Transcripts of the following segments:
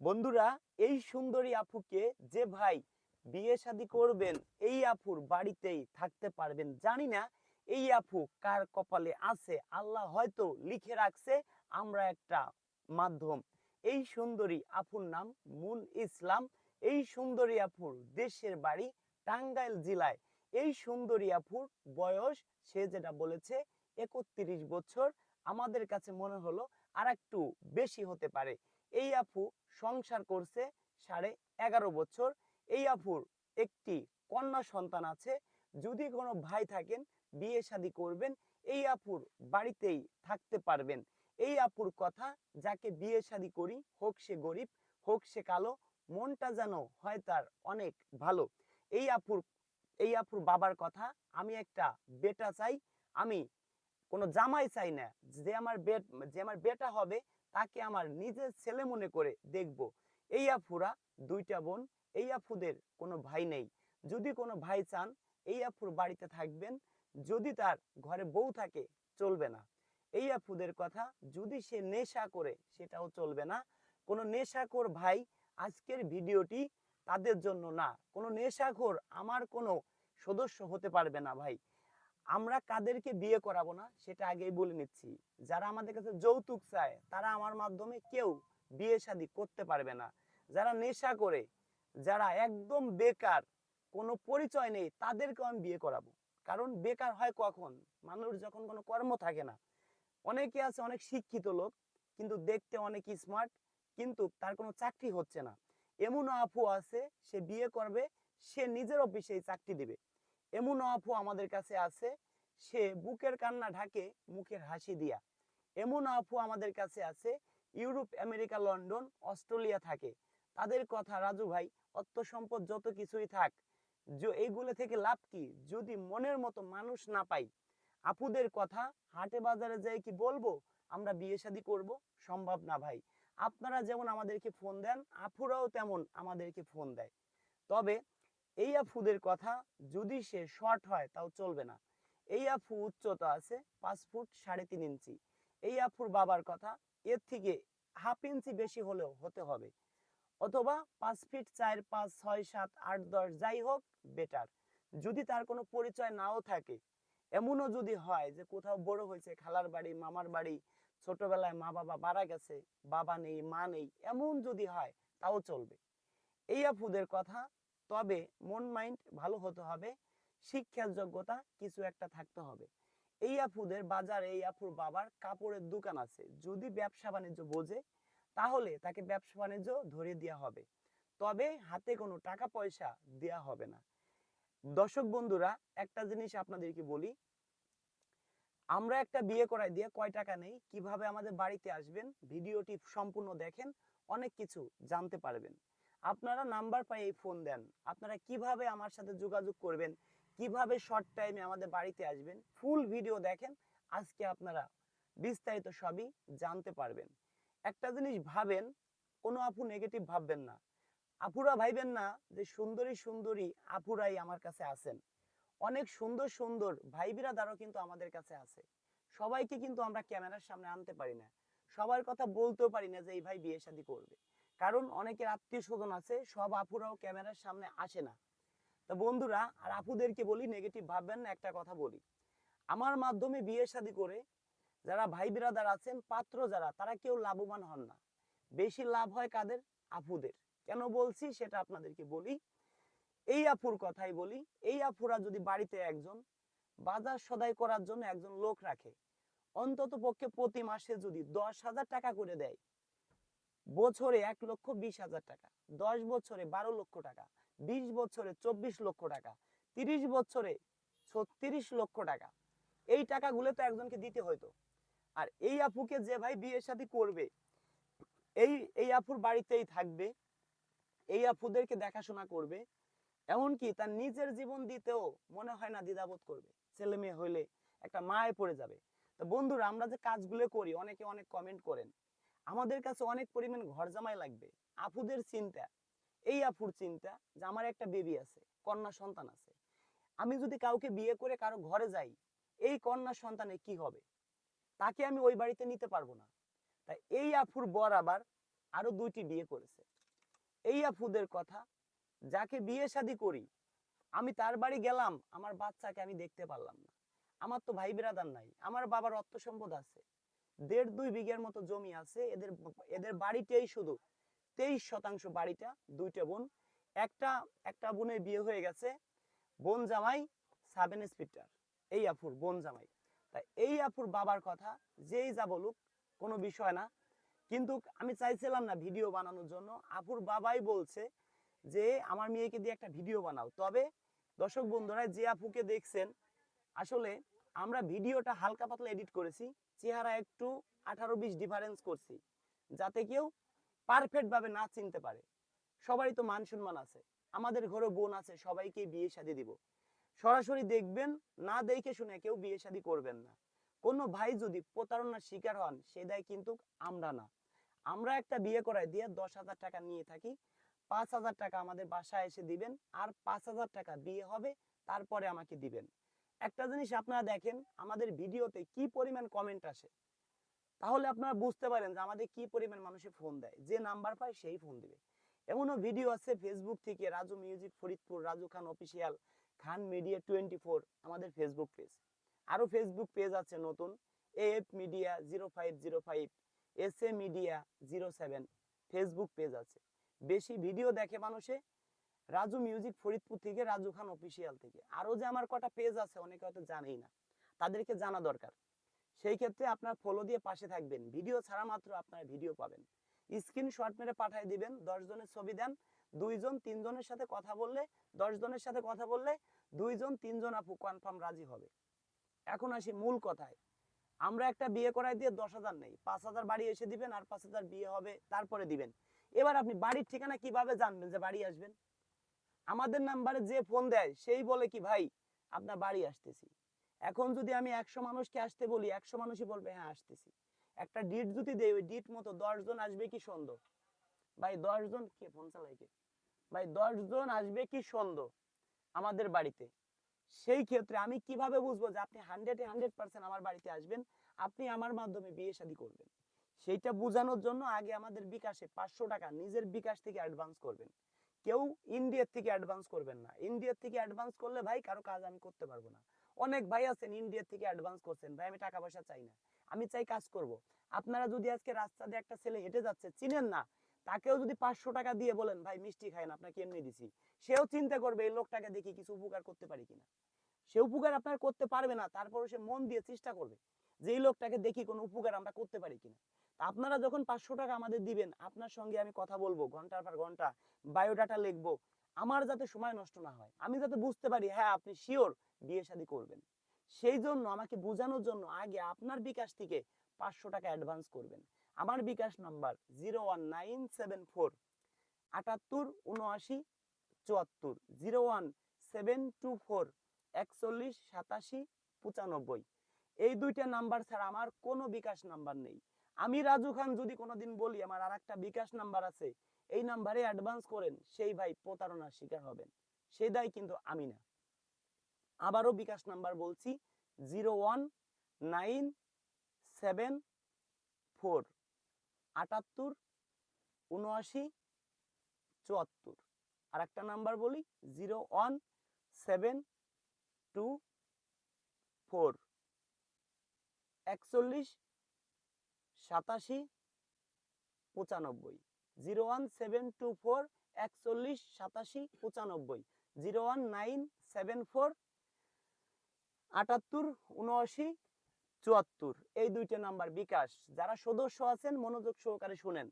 বন্ধুরা, এই সুন্দরী আপুকে যে ভাই বিয়ে শাদী করবেন, এই আপুর বাড়িতেই থাকতে পারবেন। জানি না এই আপু কার কপালে আছে, আল্লাহ হয়তো লিখে রাখছে আমরা একটা মাধ্যম। এই সুন্দরী আপুর নাম মুন ইসলাম। এই সুন্দরী আপুর দেশের বাড়ি টাঙ্গাইল জেলায়। এই সুন্দরী আপুর বয়স, সে যেটা বলেছে 31 বছর। আমাদের কাছে মনে হলো আর একটু বেশি হতে পারে। এই আপু সংসার করছে 11.5 বছর। এই আপুর একটি কন্যা সন্তান আছে। যদি কোনো ভাই থাকেন, বিয়ে শাদী করবেন, এই আপুর বাড়িতেই থাকতে পারবেন। এই আপুর কথা, যাকে বিয়ে শাদী করি, হোক সে গরিব, হোক সে কালো, মনটা যেন হয় তার অনেক ভালো। এই আপুর এই আপুর বাবার কথা, আমি একটা বেটা চাই, আমি কোনো জামাই চাই না, যে আমার বেটা হবে তাকে আমার নিজের ছেলে মনে করে দেখব। এই আফুরা দুইটা বোন। এই আফুদের কোনো ভাই নেই। যদি কোনো ভাই চান, এই আফুর বাড়িতে থাকবেন। যদি তার ঘরে বউ থাকে, চলবে না। এই আফুদের কথা, যদি সে নেশা করে, সেটাও চলবে না। কোনো নেশাখোর ভাই, আজকের ভিডিওটি তাদের জন্য না। কোনো নেশাখোর আমার কোনো সদস্য হতে পারবে না ভাই। আমরা কাদেরকে বিয়ে করাবো না সেটা আগেই বলে নিচ্ছি। যারা আমাদের কাছে যৌতুক চায়, তারা আমার মাধ্যমে কেউ বিয়ে শাদী করতে পারবে না। যারা নেশা করে, যারা একদম বেকার, কোনো পরিচয় নেই, তাদেরকেও আমি বিয়ে করাবো। কারণ বেকার হয় কখন? মানুষ যখন কোনো কর্ম থাকে না। অনেকে আছে অনেক শিক্ষিত লোক, কিন্তু দেখতে অনেক স্মার্ট, কিন্তু তার কোনো চাকরি হচ্ছে না। এমনও আপু আছে, সে বিয়ে করবে, সে নিজের অফিসেই চাকরি দিবে। এমন আপু আমাদের কাছে আছে, সে বুকের কান্না ঢাকে মুখের হাসি দিয়া। এমন আপু আমাদের কাছে আছে, ইউরোপ, আমেরিকা, লন্ডন, অস্ট্রেলিয়া থাকে। তাদের কথা, রাজু ভাই, অর্থ সম্পদ যত কিছুই থাক, এইগুলো থেকে লাভ কি যদি মনের মতো মানুষ না পাই? আপুদের কথা, হাটে বাজারে যাই কি বলবো আমরা বিয়ে শাদী করব? সম্ভব না ভাই। আপনারা যেমন আমাদেরকে ফোন দেন, আপুরাও তেমন আমাদেরকে ফোন দেয়। তবে এই আফুদের কথা, যদি সে শর্ট হয় তাও চলবে না। এই আফু উচ্চতা আছে 5 ফুট 3.5 ইঞ্চি। এই আফুর বাবার কথা, এর থেকে হাফ ইঞ্চি বেশি হলেও হতে হবে, অথবা 5 ফিট 4, 5, 6, 7, 8, 10 যাই হোক, বেটার। যদি তার কোনো পরিচয় নাও থাকে, এমনও যদি হয় যে কোথাও বড় হয়েছে, খালার বাড়ি, মামার বাড়ি, ছোটবেলায় মা বাবা মারা গেছে, বাবা নেই, মা নেই, এমন যদি হয় তাও চলবে। এই আপুদের কথা, তবে মন মাইন্ড ভালো হতে হবে, শিক্ষার যোগ্যতা কিছু একটা থাকতে হবে। এই আপুদের বাজারে, এই আপুর বাবার কাপড়ের দোকান আছে। যদি ব্যবসা বাণিজ্য বোঝে, তাহলে তাকে ব্যবসা বাণিজ্য ধরে দেওয়া হবে, তবে হাতে কোনো টাকা পয়সা দেওয়া হবে না। দর্শক বন্ধুরা, একটা জিনিস আপনাদেরকে বলি, আমরা একটা বিয়ে করাই দিয়ে কয় টাকা নেই, কিভাবে আমাদের বাড়িতে আসবেন, ভিডিওটি সম্পূর্ণ দেখেন, অনেক কিছু জানতে পারবেন। আপনারা নাম্বার পাই ফোন দেন, আপনারা কিভাবে আমার সাথে যোগাযোগ করবেন, কিভাবে শর্ট টাইমে আমাদের বাড়িতে আসবেন, ফুল ভিডিও দেখেন, আজকে আপনারা বিস্তারিত সবই জানতে পারবেন। একটা জিনিস ভাবেন, কোনো আপু নেগেটিভ ভাববেন না। আপুরা ভাইবেন না যে সুন্দরী সুন্দরী আপুরাই আমার কাছে আছেন। অনেক সুন্দর সুন্দর ভাই বিরাদারও কিন্তু আমাদের কাছে আছে। সবাইকে কিন্তু আমরা ক্যামেরার সামনে আনতে পারি না, সবার কথা বলতেও পারি না যে এই ভাই বিয়ে শাদী করবে। কারণ অনেকের আত্মীয় স্বজন আছে, সব আপুরাও ক্যামেরার সামনে আসে না। তো বন্ধুরা, আর আপুদেরকে বলি, নেগেটিভ ভাববেন না। একটা কথা বলি, আমার মাধ্যমে বিয়ে শাদী করে যারা ভাই বিরাদার আছেন, পাত্র যারা, তারা কেউ লাভবান হন না। বেশি লাভ হয় কাদের? আপুদের। কেন বলছি সেটা আপনাদেরকে বলি। এই আপুর কথাই বলি, এই আপুরা যদি বাড়িতে একজন বাজার সদাই করার জন্য একজন লোক রাখে, অন্তত পক্ষে প্রতি মাসে যদি 10,000 টাকা করে দেয়, বছরে 1,20,000 টাকা, 10 বছরে 12 লক্ষ টাকা, 20 বছরে 24 লক্ষ টাকা, 30 বছরে 36 লক্ষ টাকা, এই টাকাগুলো তো একজনকে দিতে হইতো। আর এই আপুকে যে ভাই বিয়ে শাদী করবে, এই এই আপুর বাড়িতেই থাকবে, এই আপুদেরকে দেখাশোনা করবে, এমনকি তার নিজের জীবন দিতেও মনে হয় না দ্বিধাবোধ করবে। ছেলে মেয়ে হইলে একটা মায়ে পড়ে যাবে। তো বন্ধুরা, আমরা যে কাজগুলো করি, অনেকে অনেক কমেন্ট করেন, আমাদের কাছে অনেক পরিমাণ ঘর জামাই লাগবে। আপুদের চিন্তা, এই আপুর চিন্তা যে আমার একটা বেবি আছে, কন্যা সন্তান আছে, আমি যদি কাউকে বিয়ে করে কারো ঘরে যাই, এই কন্যা সন্তানে কি হবে? তাকে আমি ওই বাড়িতে নিতে পারবো না। তাই এই আপুর বর আবার আরো 2টি বিয়ে করেছে। এই আপুদের কথা, যাকে বিয়ে শাদী করি আমি তার বাড়ি গেলাম, আমার বাচ্চাকে আমি দেখতে পারলাম না। আমার তো ভাই বিরাদার নাই, আমার বাবার অর্থ সম্পদ আছে, 1.5-2 বিঘার মতো জমি আছে, এদের এদের বাড়িতেই শুধু 23% বাড়িটা, 2টা বোন, একটা একটা বোনের বিয়ে হয়ে গেছে, বোন জামাই সাব ইন্সপেক্টর, এই আপুর বোন জামাই। তাই এই আপুর বাবার কথা যেই যা বলুক কোনো বিষয় না, কিন্তু আমি চাইছিলাম না ভিডিও বানানোর জন্য, আপুর বাবাই বলছে যে আমার মেয়েকে দিয়ে একটা ভিডিও বানাও। তবে দর্শক বন্ধুরা, যে আপুকে দেখছেন, আসলে আমরা ভিডিওটা হালকা পাতলা এডিট করেছি, চেহারা একটু 18-20 ডিফারেন্স করছি, যাতে কেউ পারফেক্ট ভাবে না চিনতে পারে। সবারই তো মান সম্মান আছে, আমাদের ঘরে বোন আছে, সবাইকে বিয়ে শাদী দিব। সরাসরি দেখবেন, না দেখে শুনে কেউ বিয়ে শাদী করবেন না। কোনো ভাই যদি প্রতারণার শিকার হন, সে দায় কিন্তু আমরা না। আমরা একটা বিয়ে করাই দিয়ে 10,000 টাকা নিয়ে থাকি, 5,000 টাকা আমাদের বাসায় এসে দিবেন, আর 5,000 টাকা বিয়ে হবে, তারপরে আমাকে দিবেন। একটা জিনিস আপনারা দেখেন, আমাদের ভিডিওতে কি পরিমাণ কমেন্ট আসে, তাহলে আপনারা বুঝতে পারেন যে আমাদের কি পরিমাণ মানুষে ফোন দেয়, যে নাম্বার পায় সেই ফোন দিবে। এমনও ভিডিও আছে ফেসবুক থেকে, রাজু মিউজিক ফরিদপুর, রাজু খান অফিসিয়াল, খান মিডিয়া 24 আমাদের ফেসবুক পেজ। আরো ফেসবুক পেজ আছে নতুন, AF media 0505, S A media 07 Facebook page আছে। বেশি ভিডিও দেখে মানুষে রাজু মিউজিক ফরিদপুর থেকে, রাজু খান অফিসিয়াল থেকে। আরো যে আমার কটা পেজ আছে অনেকে হয়তো জানেই না, তাদেরকে জানা দরকার। সেই ক্ষেত্রে আপনার ফলো দিয়ে পাশে থাকবেন, ভিডিও ছাড়া মাত্র আপনার ভিডিও পাবেন। স্ক্রিনশট মেরে পাঠিয়ে দিবেন, 10 জনের ছবি দেন, 2 জন 3 জনের সাথে কথা বললে, 10 জনের সাথে কথা বললে 2 জন 3 জন আপু কনফার্ম রাজি হবে। এখন আসি মূল কথায়, আমরা একটা বিয়ে করাই দিয়ে 10,000 নেই, 5,000 বাড়ি এসে দিবেন, আর 5,000 বিয়ে হবে তারপরে দিবেন। এবার আপনি বাড়ির ঠিকানা কিভাবে জানবেন যে বাড়ি আসবেন? আমাদের নাম্বারে যে ফোন দেয় সেই বলে কি ভাই আপনার বাড়ি আসতেছি। এখন যদি আমি 100 মানুষকে আসতে বলি, 100 মানুষই বলবে হ্যাঁ আসতেছি। একটা ডিট যদি দেই, ওই ডিট মতো 10 জন আসবে কি সন্দেহ? ভাই 10 জন কে ফোন চালায় কে? ভাই 10 জন আসবে কি সন্দেহ আমাদের বাড়িতে? সেই ক্ষেত্রে আমি কিভাবে বুঝবো যে আপনি 100% আমার বাড়িতে আসবেন, আপনি আমার মাধ্যমে বিয়ে শাদী করবেন? সেইটা বোঝানোর জন্য আগে আমাদের বিকাশে 500 টাকা নিজের বিকাশ থেকে অ্যাডভান্স করবেন। কেউ ইন্ডিয়ার থেকে অ্যাডভান্স করবেন না, ইন্ডিয়ার থেকে অ্যাডভান্স করলে ভাই কারো কাজ আমি করতে পারবো না। অনেক ভাই আছেন ইন্ডিয়ার থেকে অ্যাডভান্স করছেন, ভাই আমি টাকা পয়সা চাই না, আমি চাই কাজ করব। আপনারা যদি আজকে রাস্তা দিয়ে একটা ছেলে হেঁটে যাচ্ছে চিনেন না, তাকেও যদি 500 টাকা দিয়ে বলেন ভাই মিষ্টি খাই না, আপনাকে এমনি দিছি, সেও চিন্তা করবে এই লোকটাকে দেখি কিছু উপকার করতে পারি কিনা। সে উপকার আপনার করতে পারবে না, তারপরে সে মন দিয়ে চেষ্টা করবে যে এই লোকটাকে দেখি কোনো উপকার আমরা করতে পারি কিনা। আপনারা যখন 500 টাকা আমাদের দিবেন, আপনার সঙ্গে আমি কথা বলবো ঘন্টার পর ঘন্টা, বায়োডাটা লিখবো, আমার যাতে সময় নষ্ট না হয়, আমি যাতে বুঝতে পারি হ্যাঁ আপনি শিওর বিয়ে শাদী করবেন। সেই জন্য আমাকে বোঝানোর জন্য আগে আপনার বিকাশ থেকে 500 টাকা অ্যাডভান্স করবেন। আমার বিকাশ নাম্বার 01974 78 79 74, 01724 41 87 95। এই দুইটা নাম্বার ছাড়া আমার কোনো বিকাশ নাম্বার নেই। আমি রাজু খান যদি কোনোদিন বলি আমার আর একটা বিকাশ নাম্বার আছে, এই নাম্বারে অ্যাডভান্স করেন, সেই ভাই প্রতারণার শিকার হবেন, সেই দায় কিন্তু আমি না। আবারও বিকাশ নাম্বার বলছি, 01974 78 79 74। আর একটা নাম্বার বলি, 01724 41 87 95। 01724 41 87 95, 01974 78 79 74। এই দুইটা নাম্বার বিকাশ। যারা সদস্য আছেন মনোযোগ সহকারে শুনেন,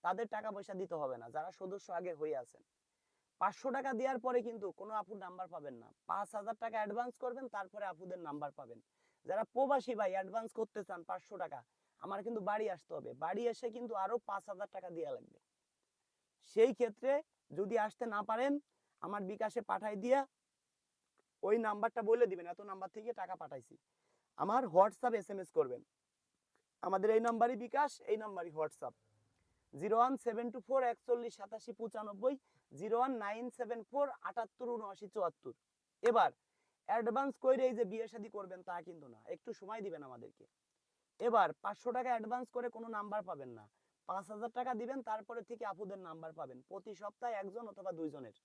তাদের টাকা পয়সা দিতে হবে না, যারা সদস্য আগে হয়ে আছেন। 500 টাকা দেওয়ার পরে কিন্তু কোনো আপুর নাম্বার পাবেন না, 5,000 টাকা অ্যাডভান্স করবেন, তারপরে আপুদের নাম্বার পাবেন। যারা প্রবাসী ভাই অ্যাডভান্স করতে চান 500 টাকা, আমার কিন্তু বাড়ি আসতে হবে, বাড়ি এসে কিন্তু আরো 5,000 টাকা দেওয়া লাগবে। সেই ক্ষেত্রে যদি আসতে না পারেন, আমার বিকাশে পাঠাই দিয়া ওই নাম্বারটা বলে দিবেন এত নাম্বার থেকে টাকা পাঠাইছি, আমার হোয়াটসঅ্যাপ SMS করবেন। আমাদের এই নাম্বারই বিকাশ, এই নাম্বারই হোয়াটসঅ্যাপ, 01724 41 87 95, 01974 78 79 74। এবার অ্যাডভান্স কইরে এই যে বিয়ে শাদী করবেন তা কিন্তু না, একটু সময় দিবেন আমাদেরকে। এবার 500 টাকা অ্যাডভান্স করে কোনো নাম্বার পাবেন না, 5,000 টাকা দিবেন, তারপরে থেকে আপুদের নাম্বার পাবেন প্রতি সপ্তাহে একজন অথবা দুইজনের।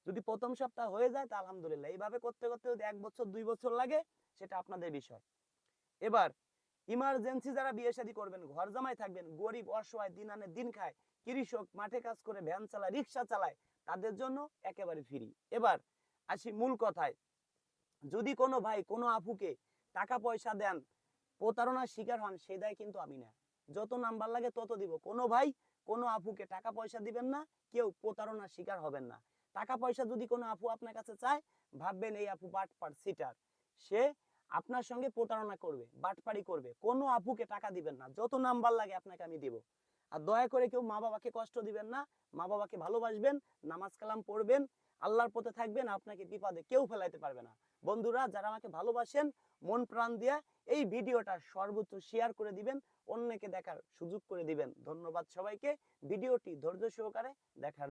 যদি প্রথম সপ্তাহ হয়ে যায় তা আলহামদুলিল্লাহ, এইভাবে করতে করতে যদি 1 বছর 2 বছর লাগে সেটা আপনাদের বিষয়। এবার ইমার্জেন্সি যারা বিয়ে শাদী করবেন, ঘর জামাই থাকবেন, গরিব অসহায় দিন আনে দিন খায়, কৃষক মাঠে কাজ করে ভ্যান চালায় রিক্সা চালায়, তাদের জন্য একেবারে ফ্রি। এবার আসি মূল কথায়, যদি কোনো ভাই কোনো আপুকে টাকা পয়সা দেন, প্রতারণার শিকার হন, সেই দায় কিন্তু আমি না। যত নাম্বার লাগে তত দিব। কোনো ভাই কোনো আপুকে টাকা পয়সা দিবেন না, কেউ প্রতারণার শিকার হবেন না। টাকা পয়সা যদি কোনো আপু আপনার কাছে চায়, ভাববেন এই আপু বাটপার সিটার, সে আপনার সঙ্গে প্রতারণা করবে, বাটপারি করবে। কোনো আপুকে টাকা দিবেন না, যত নাম্বার লাগে আপনাকে আমি দিব। আর দয়া করে কেউ মা বাবাকে কষ্ট দিবেন না, মা বাবাকে ভালোবাসবেন, নামাজ কালাম পড়বেন, আল্লাহর পথে থাকবেন, আপনাকে বিপদে কেউ ফেলাইতে পারবে না। বন্ধুরা যারা আমাকে ভালোবাসেন, মন প্রাণ দিয়া এই ভিডিওটা সর্বোচ্চ শেয়ার করে দিবেন, অন্যকে দেখার সুযোগ করে দিবেন। ধন্যবাদ সবাইকে ভিডিওটি ধৈর্য সহকারে দেখার